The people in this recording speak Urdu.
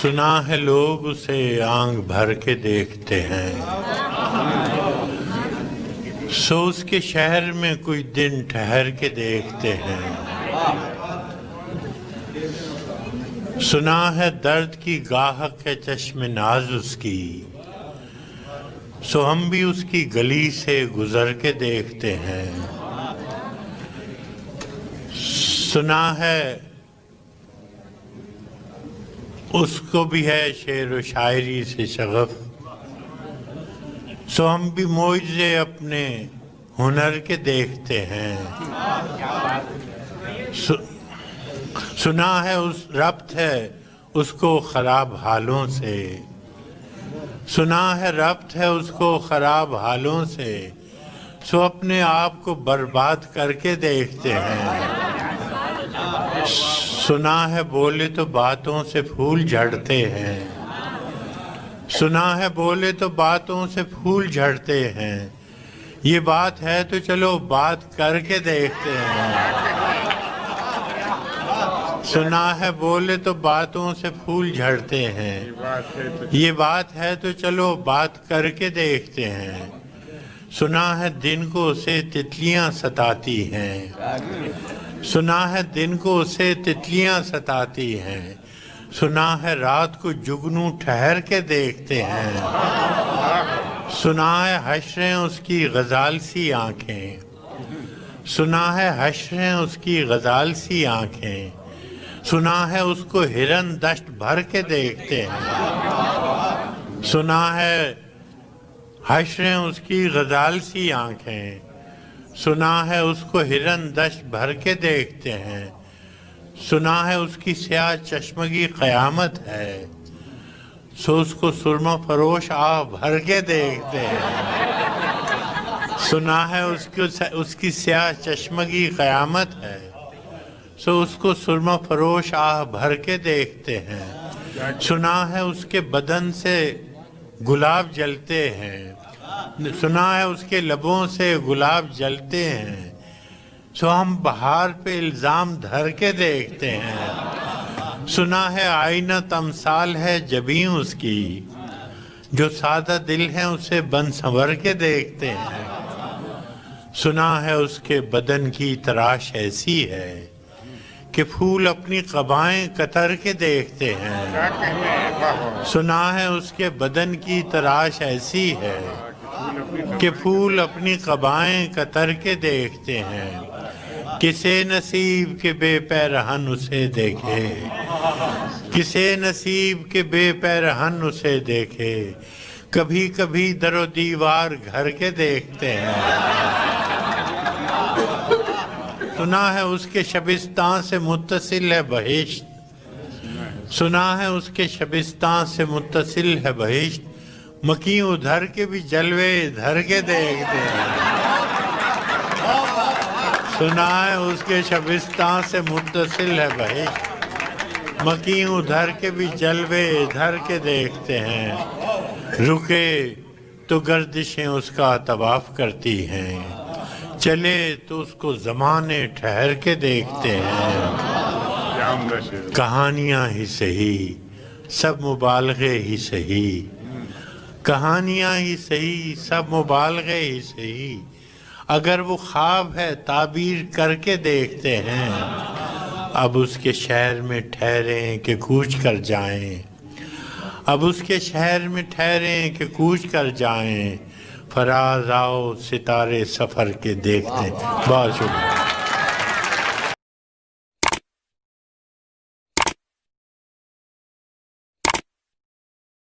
سنا ہے لوگ اسے آنکھ بھر کے دیکھتے ہیں، سو اس کے شہر میں کچھ دن ٹھہر کے دیکھتے ہیں۔ سنا ہے درد کی گاہک ہے چشم ناز اس کی، سو ہم بھی اس کی گلی سے گزر کے دیکھتے ہیں۔ سنا ہے اس کو بھی ہے شعر و شاعری سے شغف، سو ہم بھی معجزے اپنے ہنر کے دیکھتے ہیں۔ سنا ہے اس ربط ہے اس کو خراب حالوں سے، سنا ہے ربط ہے اس کو خراب حالوں سے، سو اپنے آپ کو برباد کر کے دیکھتے ہیں۔ سنا ہے بولے تو باتوں سے پھول جھڑتے ہیں، سنا ہے بولے تو باتوں سے پھول جھڑتے ہیں، یہ بات ہے تو چلو بات کر کے دیکھتے ہیں۔ سنا ہے بولے تو باتوں سے پھول جھڑتے ہیں، یہ بات ہے تو چلو بات کر کے دیکھتے ہیں۔ سنا ہے دن کو اسے تتلیاں ستاتی ہیں، سنا ہے دن کو اسے تتلیاں ستاتی ہیں، سنا ہے رات کو جگنو ٹھہر کے دیکھتے ہیں۔ سنا ہے حشریں اس کی غزال سی آنکھیں، سنا ہے حشریں اس کی غزال سی آنکھیں، سنا ہے اس کو ہرن دشت بھر کے دیکھتے ہیں۔ سنا ہے حشریں اس کی غزال سی آنکھیں، سنا ہے اس کو ہرن دشت بھر کے دیکھتے ہیں۔ سنا ہے اس کی سیاہ چشمگی قیامت ہے، سو اس کو سرما فروش آہ بھر کے دیکھتے ہیں۔ سنا ہے اس کی سیاہ چشمگی قیامت ہے، سو اس کو سرما فروش آہ بھر کے دیکھتے ہیں۔ سنا ہے اس کے بدن سے گلاب جلتے ہیں، سنا ہے اس کے لبوں سے گلاب جلتے ہیں، سو ہم بہار پہ الزام دھر کے دیکھتے ہیں۔ سنا ہے آئینہ تمثال ہے جبیں اس کی، جو سادہ دل ہے اسے بن سنور کے دیکھتے ہیں۔ سنا ہے اس کے بدن کی تراش ایسی ہے کہ پھول اپنی قبائیں کتر کے دیکھتے ہیں۔ سنا ہے اس کے بدن کی تراش ایسی ہے کہ پھول اپنی قبائیں کتر کے دیکھتے ہیں۔ کسے نصیب کے بے پیرہن اسے دیکھے، کسے نصیب کے بے پیرہن اسے دیکھے، کبھی کبھی در و دیوار گھر کے دیکھتے ہیں۔ سنا ہے اس کے شبستان سے متصل ہے بہشت، سنا ہے اس کے شبستان سے متصل ہے بہشت، مکیں ادھر کے بھی جلوے ادھر کے دیکھتے ہیں۔ سنا ہے اس کے شبستان سے متصل ہے بہشت، مکیں ادھر کے بھی جلوے ادھر کے دیکھتے ہیں۔ رکے تو گردشیں اس کا طواف کرتی ہیں، چلے تو اس کو زمانے ٹھہر کے دیکھتے ہیں۔ کہانیاں ہی سہی سب مبالغے ہی سہی، کہانیاں ہی سہی سب مبالغے ہی سہی، اگر وہ خواب ہے تعبیر کر کے دیکھتے ہیں۔ اب اس کے شہر میں ٹھہریں کہ کوچ کر جائیں، اب اس کے شہر میں ٹھہریں کہ کوچ کر جائیں، فراز آؤ ستارے سفر کے دیکھتے ہیں۔ بہت شکریہ۔